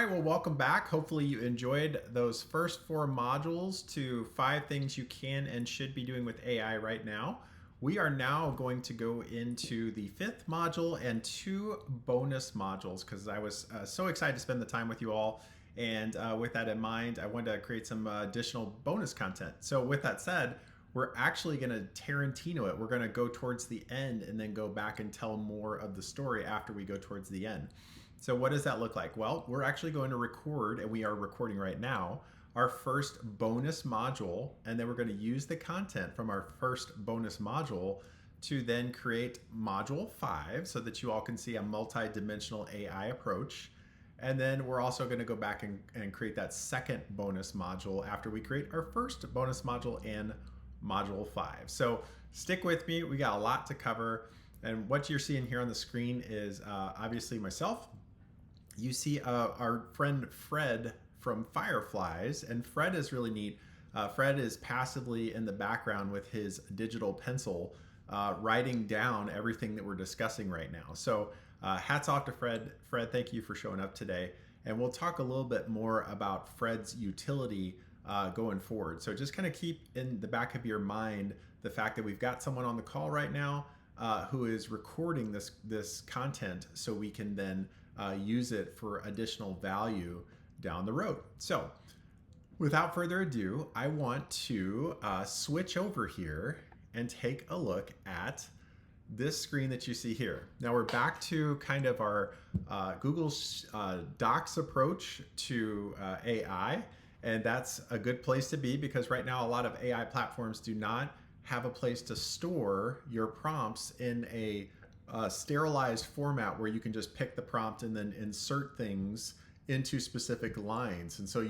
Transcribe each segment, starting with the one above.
right, well, welcome back. Hopefully, you enjoyed those first four modules to 5 things you can and should be doing with AI right now. We are now going to go into the fifth module and two bonus modules because I was so excited to spend the time with you all. And with that in mind, I wanted to create some additional bonus content. So, with that said, we're actually going to Tarantino it. We're going to go towards the end and then go back and tell more of the story after we go towards the end. So what does that look like? Well, we're actually going to record, and we are recording right now, our first bonus module, and then we're going to use the content from our first bonus module to then create module 5 so that you all can see a multi-dimensional AI approach. And then we're also going to go back and create that second bonus module after we create our first bonus module and module 5. So stick with me. We got a lot to cover. And what you're seeing here on the screen is obviously myself. You see our friend Fred from Fireflies, and Fred is really neat. Fred is passively in the background with his digital pencil writing down everything that we're discussing right now. So hats off to Fred. Fred, thank you for showing up today. And we'll talk a little bit more about Fred's utility going forward. So just kind of keep in the back of your mind the fact that we've got someone on the call right now who is recording this content so we can then use it for additional value down the road. So without further ado, I want to switch over here and take a look at this screen that you see here. Now we're back to kind of our Google Docs approach to AI, and that's a good place to be because right now a lot of AI platforms do not have a place to store your prompts in a sterilized format where you can just pick the prompt and then insert things into specific lines. And so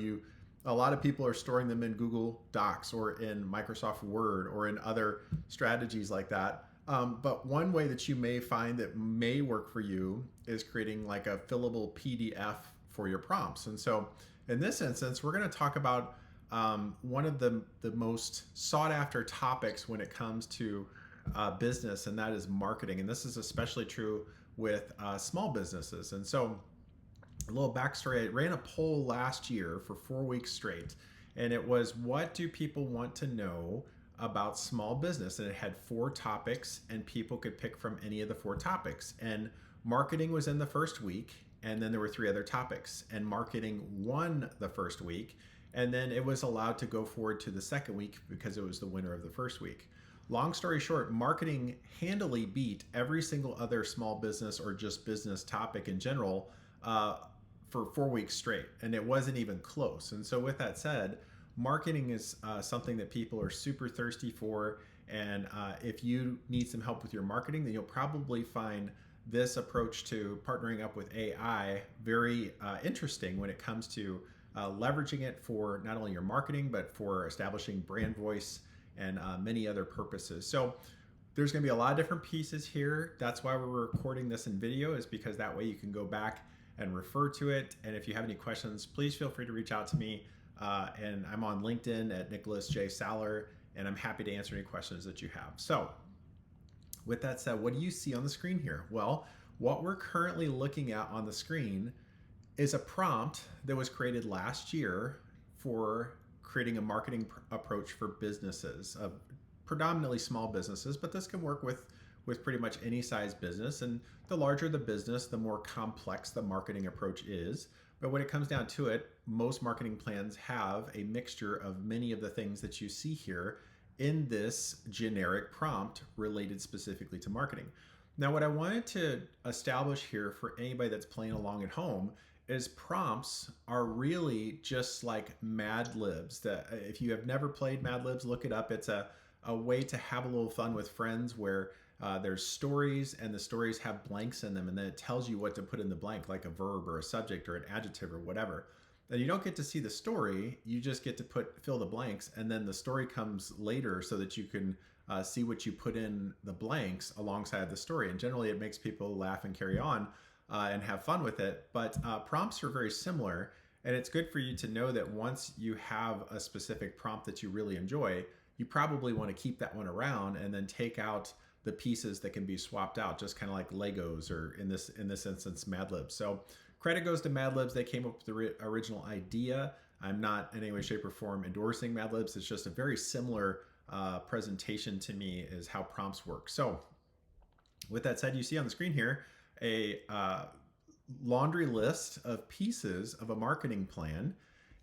a lot of people are storing them in Google Docs or in Microsoft Word or in other strategies like that. But one way that you may find that may work for you is creating like a fillable PDF for your prompts. And so in this instance, we're going to talk about one of the most sought after topics when it comes to business, and that is marketing. And this is especially true with small businesses. And so a little backstory, I ran a poll last year for 4 weeks straight, and it was, what do people want to know about small business? And it had 4 topics, and people could pick from any of the 4 topics. And marketing was in the first week, and then there were 3 other topics, and marketing won the first week, and then it was allowed to go forward to the second week because it was the winner of the first week. Long story short, marketing handily beat every single other small business or just business topic in general for 4 weeks straight, and it wasn't even close. And so with that said, marketing is something that people are super thirsty for, and if you need some help with your marketing, then you'll probably find this approach to partnering up with AI very interesting when it comes to leveraging it for not only your marketing, but for establishing brand voice and many other purposes. So there's going to be a lot of different pieces here. That's why we're recording this in video, is because that way you can go back and refer to it. And if you have any questions, please feel free to reach out to me. And I'm on LinkedIn at Nicholas J. Saller, and I'm happy to answer any questions that you have. So with that said, what do you see on the screen here? Well, what we're currently looking at on the screen is a prompt that was created last year for creating a marketing approach for businesses, predominantly small businesses, but this can work with pretty much any size business. And the larger the business, the more complex the marketing approach is. But when it comes down to it, most marketing plans have a mixture of many of the things that you see here in this generic prompt related specifically to marketing. Now, what I wanted to establish here for anybody that's playing along at home is prompts are really just like Mad Libs. If you have never played Mad Libs, look it up. It's a way to have a little fun with friends where there's stories, and the stories have blanks in them, and then it tells you what to put in the blank, like a verb or a subject or an adjective or whatever. And you don't get to see the story, you just get to fill the blanks, and then the story comes later so that you can see what you put in the blanks alongside the story. And generally it makes people laugh and carry on and have fun with it. But prompts are very similar, and it's good for you to know that once you have a specific prompt that you really enjoy, you probably want to keep that one around and then take out the pieces that can be swapped out, just kind of like Legos, or in this instance, Mad Libs. So credit goes to Mad Libs. They came up with the original idea. I'm not in any way, shape, or form endorsing Mad Libs. It's just a very similar presentation to me is how prompts work. So with that said, you see on the screen here a laundry list of pieces of a marketing plan.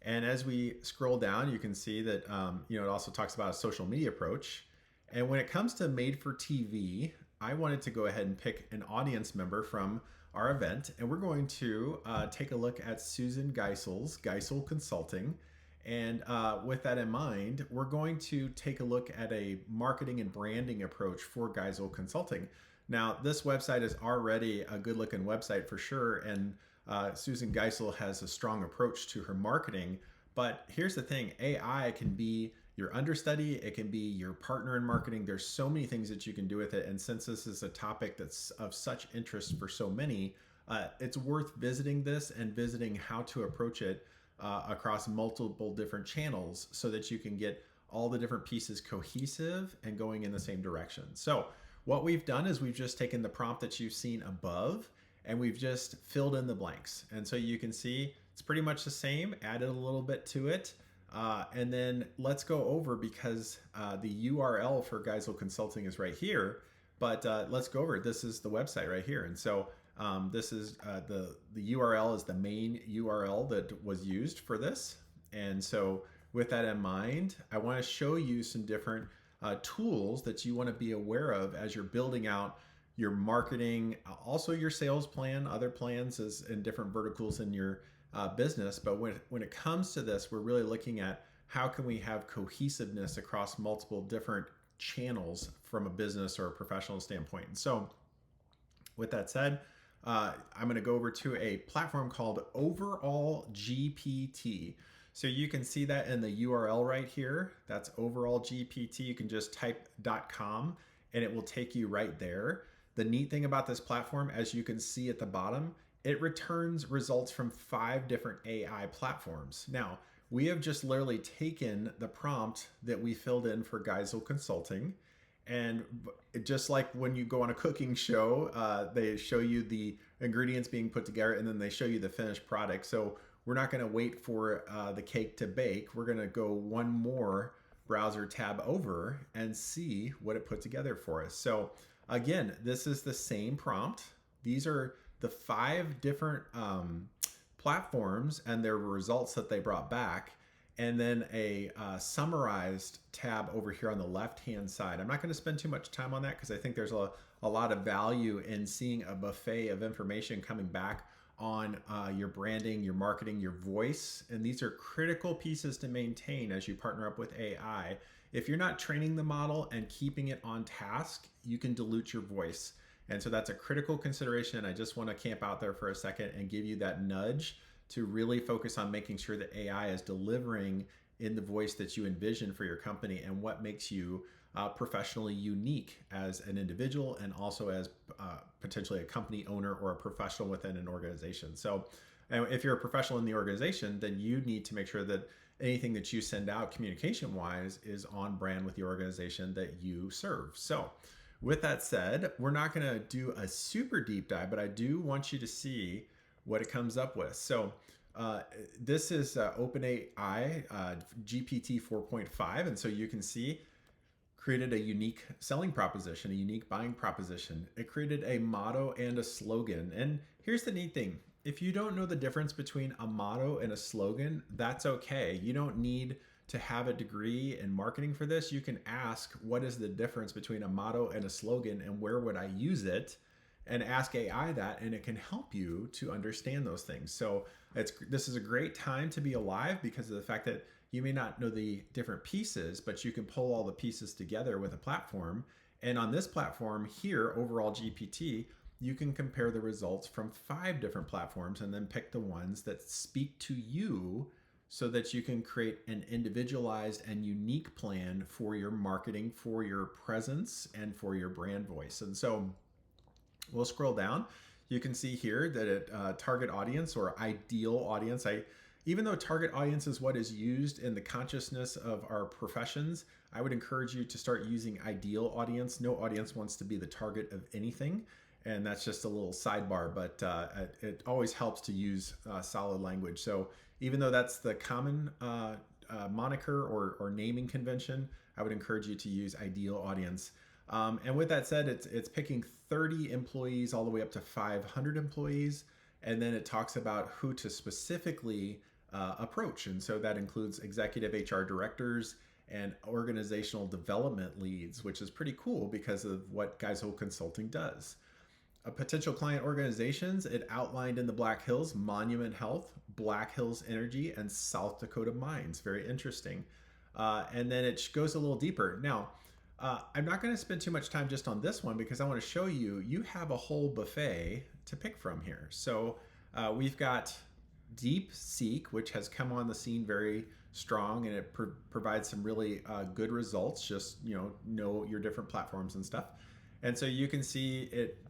And as we scroll down, you can see that it also talks about a social media approach. And when it comes to made for TV, I wanted to go ahead and pick an audience member from our event, and we're going to take a look at Susan Geisel's Geisel Consulting. And with that in mind, we're going to take a look at a marketing and branding approach for Geisel Consulting. Now, this website is already a good looking website for sure, and Susan Geisel has a strong approach to her marketing. But here's the thing, AI can be your understudy, it can be your partner in marketing. There's so many things that you can do with it. And since this is a topic that's of such interest for so many, it's worth visiting this and visiting how to approach it across multiple different channels so that you can get all the different pieces cohesive and going in the same direction. So what we've done is we've just taken the prompt that you've seen above and we've just filled in the blanks. And so you can see it's pretty much the same, added a little bit to it. And then let's go over, because the URL for Geisel Consulting is right here, but let's go over it. This is the website right here. And so this is the URL is the main URL that was used for this. And so with that in mind, I want to show you some different tools that you want to be aware of as you're building out your marketing, also your sales plan, other plans in different verticals in your business. But when it comes to this, we're really looking at how can we have cohesiveness across multiple different channels from a business or a professional standpoint. And so with that said, I'm going to go over to a platform called Overall GPT. So you can see that in the URL right here. That's Overall GPT. You can just type .com and it will take you right there. The neat thing about this platform, as you can see at the bottom, it returns results from 5 different AI platforms. Now, we have just literally taken the prompt that we filled in for Geisel Consulting, and just like when you go on a cooking show, they show you the ingredients being put together and then they show you the finished product. So we're not going to wait for the cake to bake. We're going to go one more browser tab over and see what it put together for us. So again, this is the same prompt. These are the 5 different platforms and their results that they brought back, and then a summarized tab over here on the left-hand side. I'm not going to spend too much time on that because I think there's a lot of value in seeing a buffet of information coming back on your branding, your marketing, your voice. And these are critical pieces to maintain as you partner up with AI. If you're not training the model and keeping it on task, you can dilute your voice. And so that's a critical consideration. I just want to camp out there for a second and give you that nudge to really focus on making sure that AI is delivering in the voice that you envision for your company and what makes you professionally unique as an individual and also as potentially a company owner or a professional within an organization. So if you're a professional in the organization, then you need to make sure that anything that you send out communication wise is on brand with the organization that you serve. So with that said, we're not going to do a super deep dive, but I do want you to see what it comes up with. So this is OpenAI GPT 4.5. And so you can see created a unique selling proposition, a unique buying proposition. It created a motto and a slogan. And here's the neat thing. If you don't know the difference between a motto and a slogan, that's okay. You don't need to have a degree in marketing for this. You can ask, what is the difference between a motto and a slogan and where would I use it? And ask AI that, and it can help you to understand those things. So this is a great time to be alive because of the fact that you may not know the different pieces, but you can pull all the pieces together with a platform. And on this platform here, Overall GPT, you can compare the results from 5 different platforms and then pick the ones that speak to you so that you can create an individualized and unique plan for your marketing, for your presence, and for your brand voice. And so we'll scroll down. You can see here that it target audience or ideal audience. Even though target audience is what is used in the consciousness of our professions, I would encourage you to start using ideal audience. No audience wants to be the target of anything. And that's just a little sidebar, but it always helps to use solid language. So even though that's the common moniker or naming convention, I would encourage you to use ideal audience. And with that said, it's picking 30 employees all the way up to 500 employees. And then it talks about who to specifically approach. And so that includes executive HR directors and organizational development leads, which is pretty cool because of what Geisel Consulting does. Potential client organizations, it outlined in the Black Hills, Monument Health, Black Hills Energy, and South Dakota Mines. Very interesting. And then it goes a little deeper. Now, I'm not going to spend too much time just on this one because I want to show you, you have a whole buffet to pick from here. So we've got DeepSeek, which has come on the scene very strong, and it provides some really good results. Just know your different platforms and stuff. And so you can see it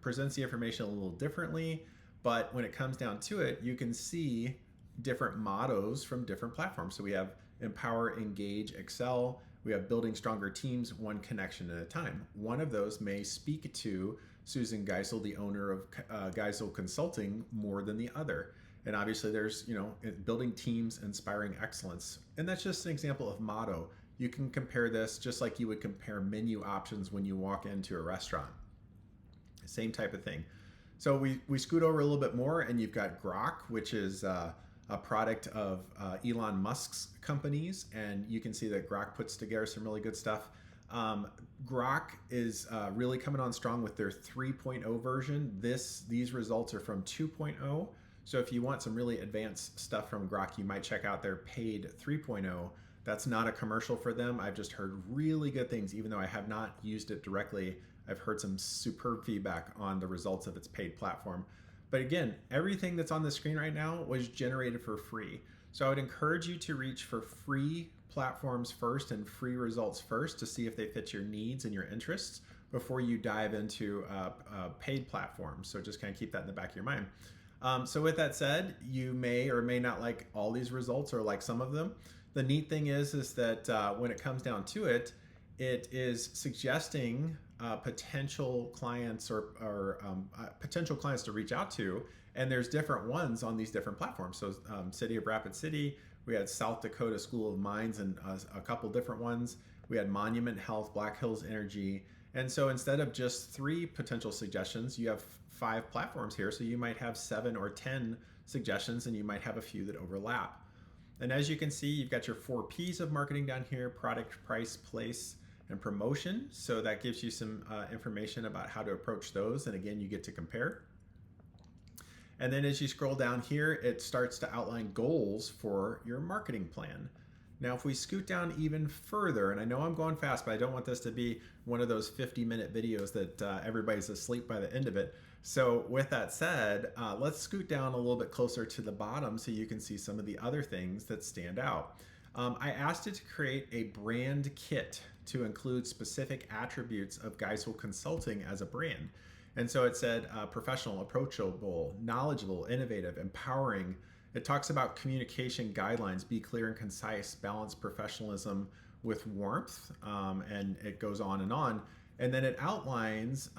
presents the information a little differently, but when it comes down to it, you can see different mottos from different platforms. So we have Empower, Engage, Excel. We have Building Stronger Teams, one connection at a time. One of those may speak to Susan Geisel, the owner of Geisel Consulting, more than the other. And obviously there's, building teams, inspiring excellence. And that's just an example of motto. You can compare this just like you would compare menu options when you walk into a restaurant. Same type of thing. So we scoot over a little bit more, and you've got Grok, which is a product of Elon Musk's companies, and you can see that Grok puts together some really good stuff. Grok is really coming on strong with their 3.0 version. These results are from 2.0. So if you want some really advanced stuff from Grok, you might check out their paid 3.0. That's not a commercial for them. I've just heard really good things, even though I have not used it directly. I've heard some superb feedback on the results of its paid platform. But again, everything that's on the screen right now was generated for free. So I would encourage you to reach for free platforms first and free results first to see if they fit your needs and your interests before you dive into paid platforms. So just kind of keep that in the back of your mind. So with that said, you may or may not like all these results or like some of them. The neat thing is that when it comes down to it, it is suggesting potential clients or potential clients to reach out to, and there's different ones on these different platforms. So City of Rapid City, we had South Dakota School of Mines and a couple different ones. We had Monument Health, Black Hills Energy. And so instead of just 3 potential suggestions, you have 5 platforms here. So you might have 7 or 10 suggestions, and you might have a few that overlap. And as you can see, you've got your 4 P's of marketing down here: product, price, place, and promotion. So that gives you some information about how to approach those. And again, you get to compare. And then as you scroll down here, it starts to outline goals for your marketing plan. Now, if we scoot down even further, and I know I'm going fast, but I don't want this to be one of those 50-minute videos that everybody's asleep by the end of it. So with that said, let's scoot down a little bit closer to the bottom so you can see some of the other things that stand out. I asked it to create a brand kit to include specific attributes of Geisel Consulting as a brand. And so it said professional, approachable, knowledgeable, innovative, empowering. It talks about communication guidelines: be clear and concise, balance professionalism with warmth, and it goes on and on. And then it outlines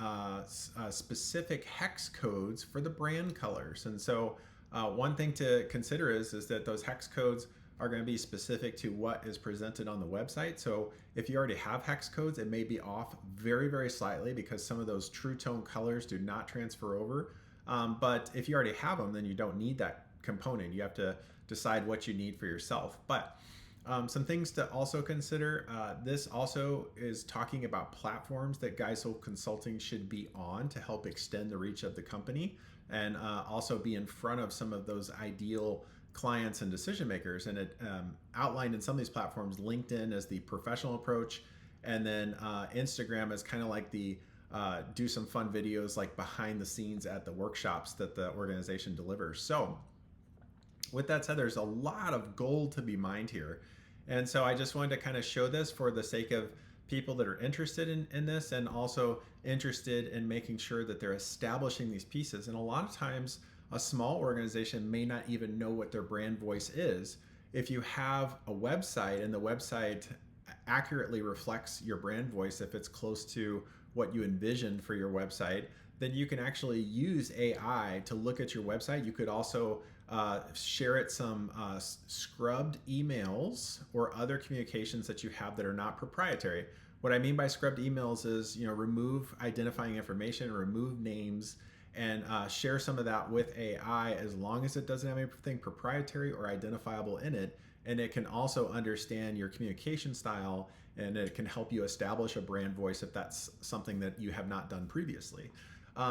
specific hex codes for the brand colors. And so one thing to consider is that those hex codes are going to be specific to what is presented on the website. So if you already have hex codes, it may be off very, very slightly because some of those true tone colors do not transfer over. But if you already have them, then you don't need that component. You have to decide what you need for yourself. But some things to also consider, this also is talking about platforms that Geisel Consulting should be on to help extend the reach of the company, and also be in front of some of those ideal clients and decision makers. And it outlined in some of these platforms LinkedIn as the professional approach, and then Instagram as kind of like the do some fun videos like behind the scenes at the workshops that the organization delivers. So with that said, there's a lot of gold to be mined here. And so I just wanted to kind of show this for the sake of people that are interested in this, and also interested in making sure that they're establishing these pieces. And a lot of times a small organization may not even know what their brand voice is. If you have a website and the website accurately reflects your brand voice, if it's close to what you envisioned for your website, then you can actually use AI to look at your website. You could also share it some scrubbed emails or other communications that you have that are not proprietary. What I mean by scrubbed emails is, remove identifying information, remove names, and share some of that with AI as long as it doesn't have anything proprietary or identifiable in it. And it can also understand your communication style, and it can help you establish a brand voice if that's something that you have not done previously.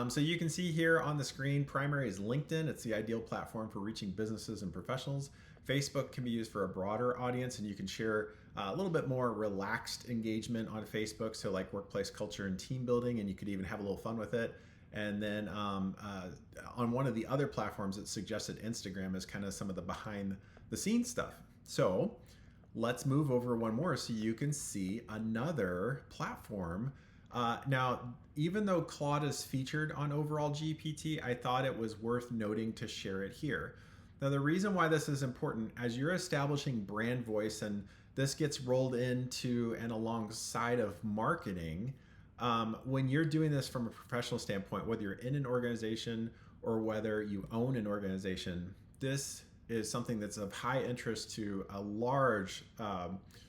So you can see here on the screen, primary is LinkedIn. It's the ideal platform for reaching businesses and professionals. Facebook can be used for a broader audience, and you can share a little bit more relaxed engagement on Facebook, so like workplace culture and team building, and you could even have a little fun with it. And then on one of the other platforms, it suggested Instagram as kind of some of the behind the scenes stuff. So let's move over one more so you can see another platform. Now, even though Claude is featured on Overall GPT, I thought it was worth noting to share it here. Now, the reason why this is important, as you're establishing brand voice, and this gets rolled into and alongside of marketing, when you're doing this from a professional standpoint, whether you're in an organization or whether you own an organization, this is something that's of high interest to a large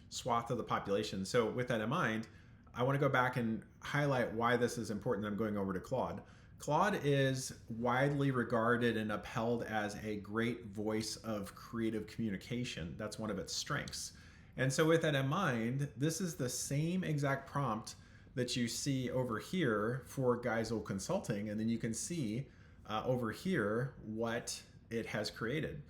swath of the population. So with that in mind, I want to go back and highlight why this is important. I'm going over to Claude. Claude is widely regarded and upheld as a great voice of creative communication. That's one of its strengths. And so with that in mind, this is the same exact prompt that you see over here for Geisel Consulting. And then you can see over here what it has created.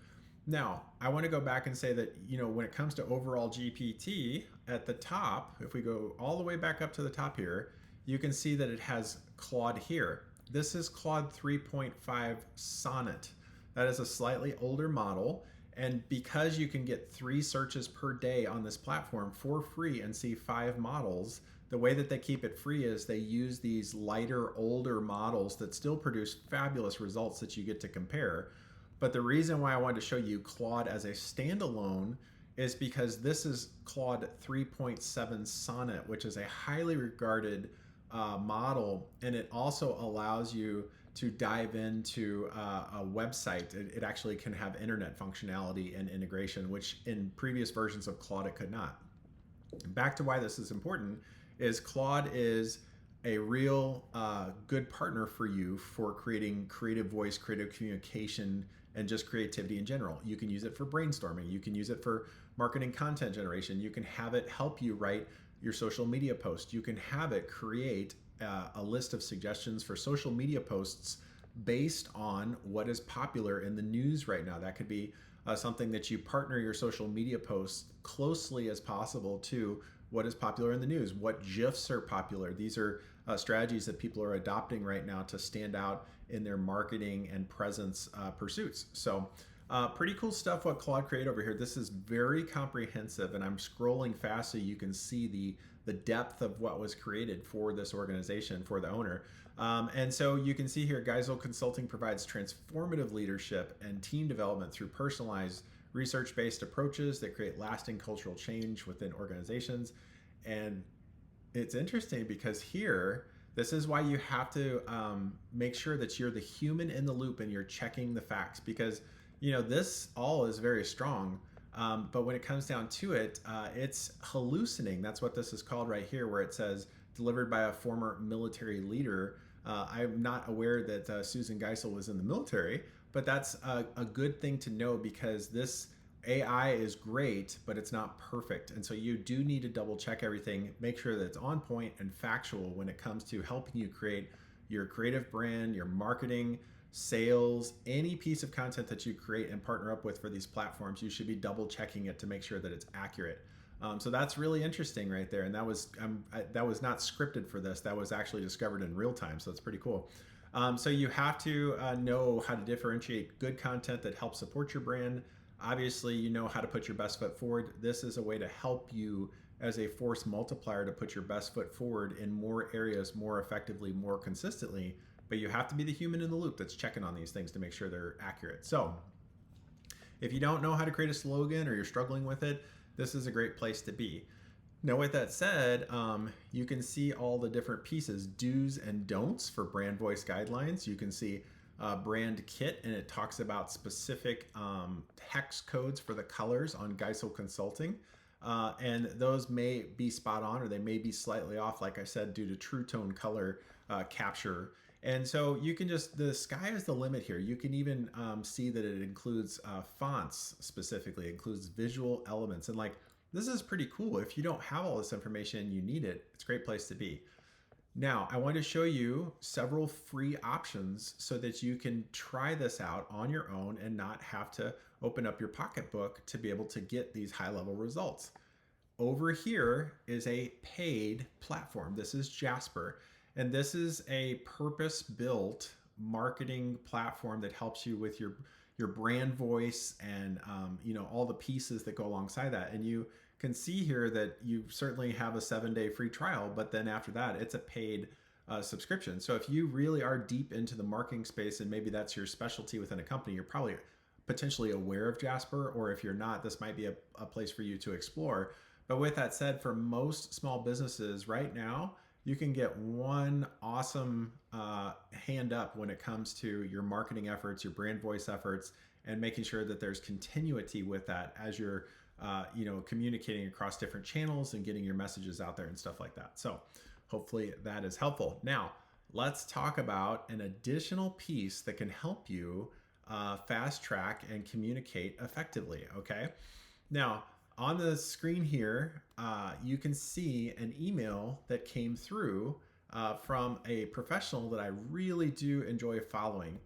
Now, I want to go back and say that, when it comes to Overall GPT, at the top, if we go all the way back up to the top here, you can see that it has Claude here. This is Claude 3.5 Sonnet. That is a slightly older model. And because you can get 3 searches per day on this platform for free and see 5 models, the way that they keep it free is they use these lighter, older models that still produce fabulous results that you get to compare. But the reason why I wanted to show you Claude as a standalone is because this is Claude 3.7 Sonnet, which is a highly regarded model, and it also allows you to dive into a website. It actually can have internet functionality and integration, which in previous versions of Claude it could not. Back to why this is important is Claude is a real good partner for you for creating creative voice, creative communication, and just creativity in general. You can use it for brainstorming. You can use it for marketing content generation. You can have it help you write your social media post. You can have it create a list of suggestions for social media posts based on what is popular in the news right now. That could be something that you partner your social media posts closely as possible to what is popular in the news, what GIFs are popular. These are strategies that people are adopting right now to stand out in their marketing and presence pursuits. So pretty cool stuff what Claude created over here. This is very comprehensive, and I'm scrolling fast so you can see the depth of what was created for this organization, for the owner. And so you can see here, Geisel Consulting provides transformative leadership and team development through personalized research-based approaches that create lasting cultural change within organizations. And it's interesting because here, this is why you have to make sure that you're the human in the loop and you're checking the facts, because this all is very strong. But when it comes down to it, it's hallucinating. That's what this is called right here, where it says delivered by a former military leader. I'm not aware that Susan Geisel was in the military, but that's a good thing to know, because this AI is great, but it's not perfect. And so you do need to double check everything, make sure that it's on point and factual when it comes to helping you create your creative brand, your marketing, sales, any piece of content that you create and partner up with for these platforms. You should be double checking it to make sure that it's accurate. So that's really interesting right there. And that was not scripted for this. That was actually discovered in real time. So that's pretty cool. So you have to know how to differentiate good content that helps support your brand. Obviously, you know how to put your best foot forward. This is a way to help you as a force multiplier to put your best foot forward in more areas, more effectively, more consistently. But you have to be the human in the loop that's checking on these things to make sure they're accurate. So if you don't know how to create a slogan or you're struggling with it, this is a great place to be. Now, with that said, you can see all the different pieces, do's and don'ts for brand voice guidelines. You can see brand kit, and it talks about specific hex codes for the colors on Geisel Consulting. And those may be spot on or they may be slightly off, like I said, due to True Tone color capture. And so you can just, the sky is the limit here. You can even see that it includes fonts specifically, includes visual elements. And like, this is pretty cool. If you don't have all this information and you need it, it's a great place to be. Now, I want to show you several free options so that you can try this out on your own and not have to open up your pocketbook to be able to get these high-level results. Over here is a paid platform. This is Jasper, and this is a purpose-built marketing platform that helps you with your brand voice and all the pieces that go alongside that. And you can see here that you certainly have a 7-day free trial, but then after that, it's a paid subscription. So if you really are deep into the marketing space and maybe that's your specialty within a company, you're probably potentially aware of Jasper, or if you're not, this might be a place for you to explore. But with that said, for most small businesses right now, you can get one awesome hand up when it comes to your marketing efforts, your brand voice efforts, and making sure that there's continuity with that as you're communicating across different channels and getting your messages out there and stuff like that. So hopefully that is helpful. Now, let's talk about an additional piece that can help you fast track and communicate effectively, okay? Now, on the screen here, you can see an email that came through from a professional that I really do enjoy following.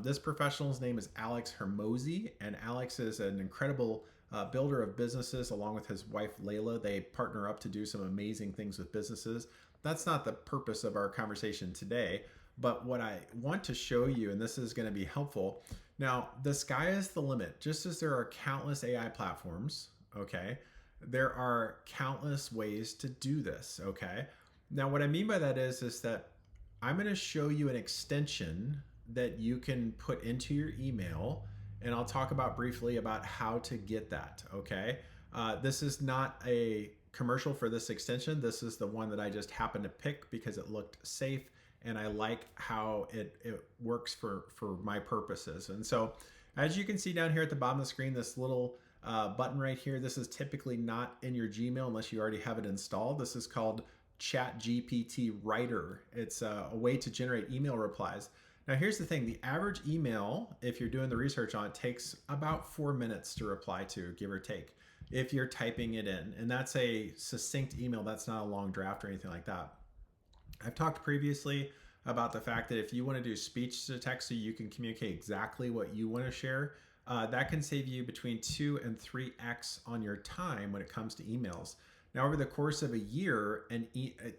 This professional's name is Alex Hermosi, and Alex is an incredible builder of businesses along with his wife Layla. They partner up to do some amazing things with businesses. That's not the purpose of our conversation today, but what I want to show you, and this is going to be helpful. Now, the sky is the limit. Just as there are countless AI platforms, okay, there are countless ways to do this, okay? Now, what I mean by that is that I'm going to show you an extension that you can put into your email, and I'll talk about briefly about how to get that, okay? This is not a commercial for this extension. This is the one that I just happened to pick because it looked safe and I like how it works for my purposes. And so as you can see down here at the bottom of the screen, this little button right here, this is typically not in your Gmail unless you already have it installed. This is called ChatGPT Writer. It's a way to generate email replies. Now here's the thing, the average email, if you're doing the research on it, takes about 4 minutes to reply to, give or take, if you're typing it in. And that's a succinct email, that's not a long draft or anything like that. I've talked previously about the fact that if you want to do speech to text so you can communicate exactly what you want to share, that can save you between 2 and 3x on your time when it comes to emails. Now, over the course of a year,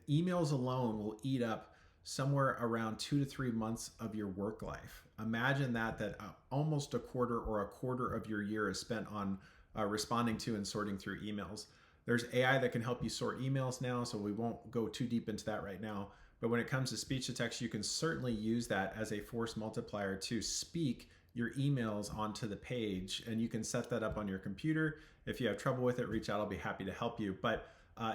emails alone will eat up somewhere around 2 to 3 months of your work life. Imagine that almost a quarter of your year is spent on responding to and sorting through emails. There's AI that can help you sort emails now, so we won't go too deep into that right now. But when it comes to speech to text, you can certainly use that as a force multiplier to speak your emails onto the page, and you can set that up on your computer. If you have trouble with it, reach out. I'll be happy to help you. But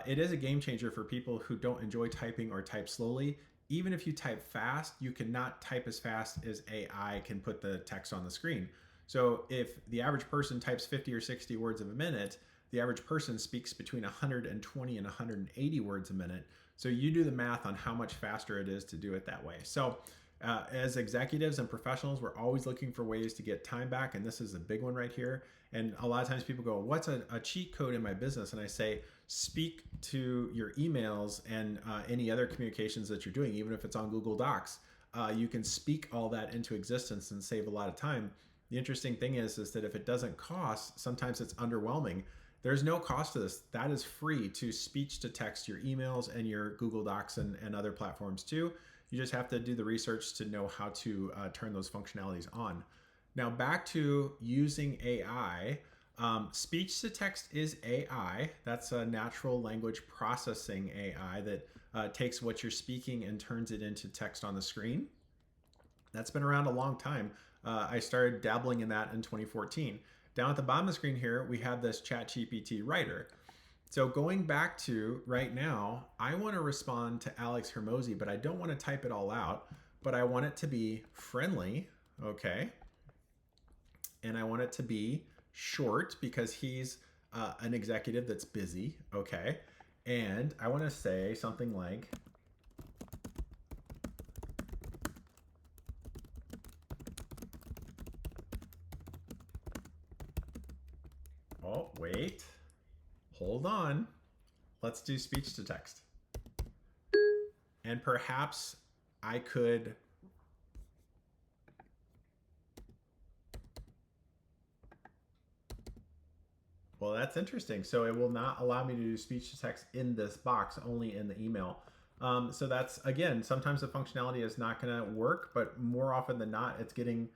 it is a game changer for people who don't enjoy typing or type slowly. Even if you type fast, you cannot type as fast as AI can put the text on the screen. So if the average person types 50 or 60 words a minute, the average person speaks between 120 and 180 words a minute. So you do the math on how much faster it is to do it that way. So as executives and professionals, we're always looking for ways to get time back, and this is a big one right here. And a lot of times people go, what's a cheat code in my business? And I say, speak to your emails and any other communications that you're doing, even if it's on Google Docs. You can speak all that into existence and save a lot of time. The interesting thing is that if it doesn't cost, sometimes it's underwhelming. There's no cost to this. That is free to speech to text your emails and your Google Docs and other platforms too. You just have to do the research to know how to turn those functionalities on. Now back to using AI. Speech to text is AI. That's a natural language processing AI that takes what you're speaking and turns it into text on the screen. That's been around a long time. I started dabbling in that in 2014. Down at the bottom of the screen here, we have this ChatGPT Writer. So going back to right now, I want to respond to Alex Hermosi, but I don't want to type it all out, but I want it to be friendly, okay? And I want it to be short because he's an executive that's busy, okay? And I want to say something like, oh, wait, hold on. Let's do speech to text. And perhaps I could well, that's interesting. So it will not allow me to do speech to text in this box, only in the email. So that's, again, sometimes the functionality is not going to work, but more often than not, it's getting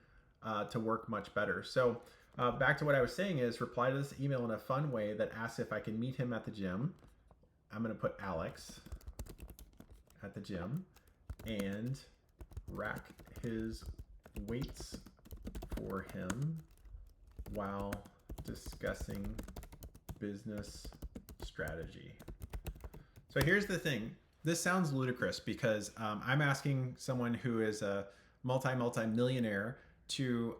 to work much better. So back to what I was saying is reply to this email in a fun way that asks if I can meet him at the gym. I'm going to put Alex at the gym and rack his weights for him while discussing business strategy. So here's the thing. This sounds ludicrous because I'm asking someone who is a multi-millionaire to,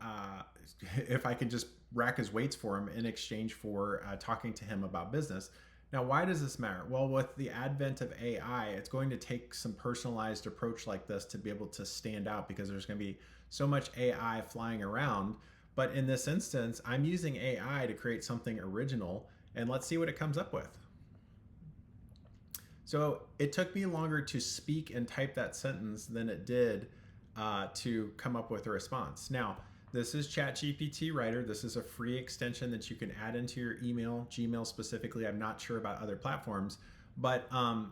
if I could just rack his weights for him in exchange for talking to him about business. Now, why does this matter? Well, with the advent of AI, it's going to take some personalized approach like this to be able to stand out because there's going to be so much AI flying around. But in this instance, I'm using AI to create something original, and let's see what it comes up with. So it took me longer to speak and type that sentence than it did to come up with a response. Now, this is ChatGPT Writer. This is a free extension that you can add into your email, Gmail specifically. I'm not sure about other platforms, but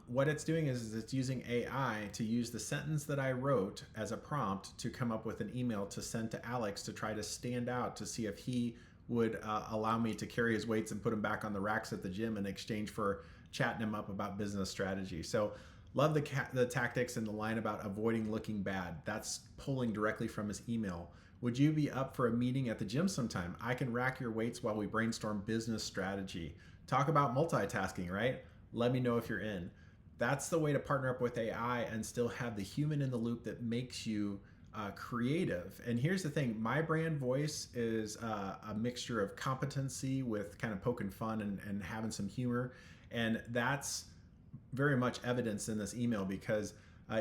what it's doing is it's using AI to use the sentence that I wrote as a prompt to come up with an email to send to Alex to try to stand out to see if he would allow me to carry his weights and put him back on the racks at the gym in exchange for chatting him up about business strategy. So love the tactics and the line about avoiding looking bad. That's pulling directly from his email. Would you be up for a meeting at the gym sometime? I can rack your weights while we brainstorm business strategy. Talk about multitasking, right? Let me know if you're in. That's the way to partner up with AI and still have the human in the loop that makes you creative. And here's the thing, my brand voice is a mixture of competency with kind of poking fun and having some humor. And that's very much evidence in this email because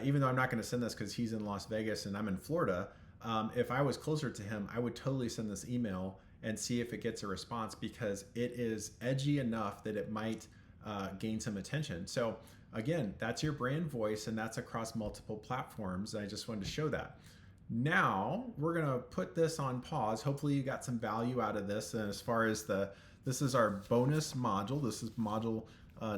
even though I'm not going to send this because he's in Las Vegas and I'm in Florida, if I was closer to him, I would totally send this email and see if it gets a response because it is edgy enough that it might gain some attention. So again, that's your brand voice and that's across multiple platforms. I just wanted to show that. Now we're going to put this on pause. Hopefully you got some value out of this. And as far as this is our bonus module. This is module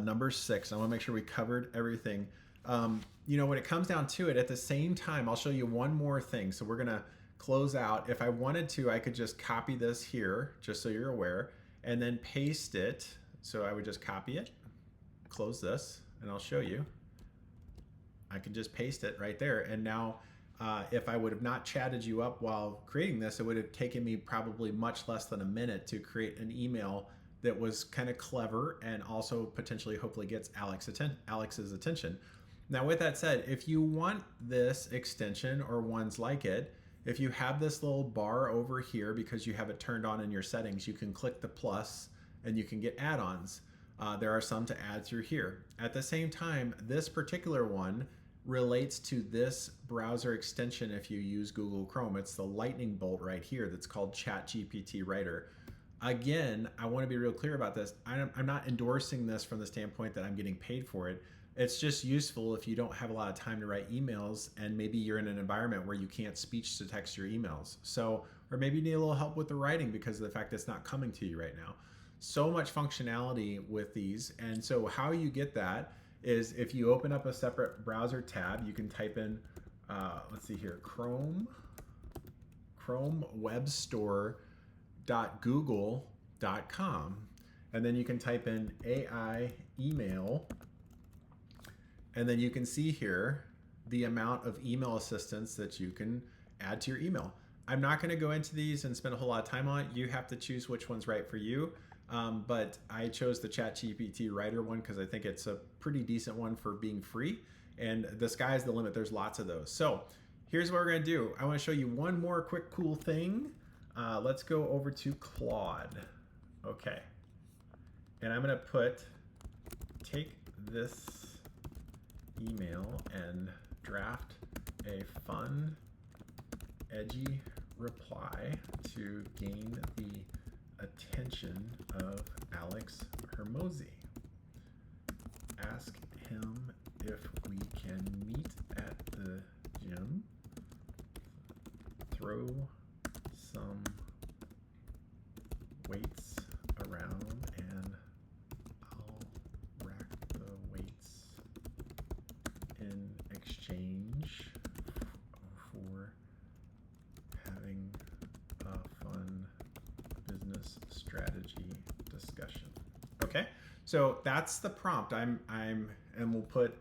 number 6. I want to make sure we covered everything. When it comes down to it, at the same time, I'll show you one more thing. So we're going to close out. If I wanted to, I could just copy this here, just so you're aware, and then paste it. So I would just copy it, close this, and I'll show you. I can just paste it right there. And now if I would have not chatted you up while creating this, it would have taken me probably much less than a minute to create an email that was kind of clever and also potentially hopefully gets Alex's attention. Now, with that said, if you want this extension or ones like it, if you have this little bar over here because you have it turned on in your settings, you can click the plus and you can get add-ons. There are some to add through here. At the same time, this particular one relates to this browser extension if you use Google Chrome. It's the lightning bolt right here that's called ChatGPT Writer. Again, I want to be real clear about this. I'm not endorsing this from the standpoint that I'm getting paid for it. It's just useful if you don't have a lot of time to write emails and maybe you're in an environment where you can't speech to text your emails. So, or maybe you need a little help with the writing because of the fact that it's not coming to you right now. So much functionality with these. And so how you get that is if you open up a separate browser tab, you can type in, let's see here, Chrome Web Store.google.com. And then you can type in AI email. And then you can see here the amount of email assistants that you can add to your email. I'm not going to go into these and spend a whole lot of time on it. You have to choose which one's right for you. But I chose the ChatGPT Writer one because I think it's a pretty decent one for being free. And the sky's the limit. There's lots of those. So here's what we're going to do. I want to show you one more quick cool thing. Let's go over to Claude. Okay. And I'm going to take this email and draft a fun, edgy reply to gain the attention of Alex Hormozi. Ask him if we can meet at the gym, throw some weights around, and I'll rack the weights in exchange for having a fun business strategy discussion. Okay, so that's the prompt. And we'll put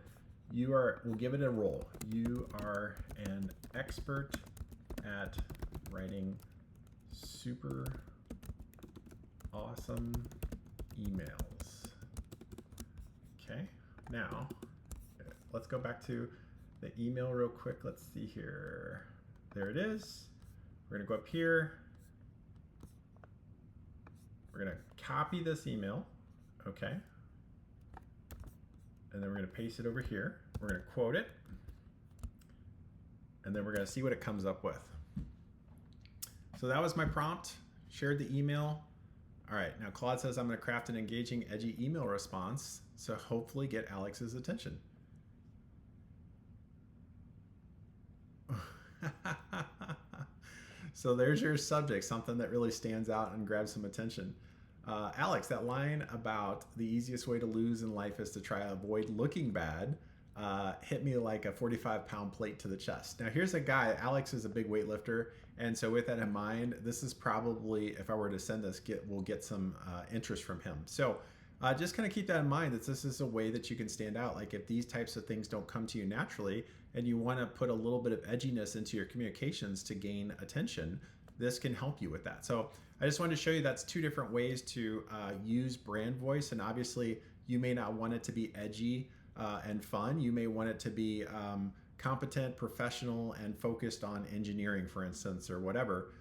we'll give it a role. You are an expert at writing super awesome emails. Okay, now let's go back to the email real quick. Let's see here. There it is. We're gonna go up here. We're gonna copy this email, okay? And then we're gonna paste it over here. We're gonna quote it. And then we're gonna see what it comes up with. So that was my prompt. Shared the email. All right, now Claude says I'm gonna craft an engaging, edgy email response to hopefully get Alex's attention. So there's your subject, something that really stands out and grabs some attention. Alex, that line about the easiest way to lose in life is to try to avoid looking bad hit me like a 45-pound plate to the chest. Now here's a guy, Alex is a big weightlifter, and so with that in mind, this is probably, if I were to send this, we'll get some interest from him. So just kind of keep that in mind, that this is a way that you can stand out. Like if these types of things don't come to you naturally and you want to put a little bit of edginess into your communications to gain attention, this can help you with that. So I just wanted to show you that's two different ways to use brand voice. And obviously you may not want it to be edgy and fun. You may want it to be competent, professional, and focused on engineering, for instance, or whatever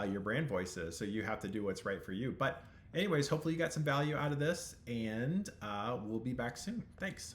your brand voice is. So you have to do what's right for you. But anyways, hopefully you got some value out of this, and we'll be back soon. Thanks.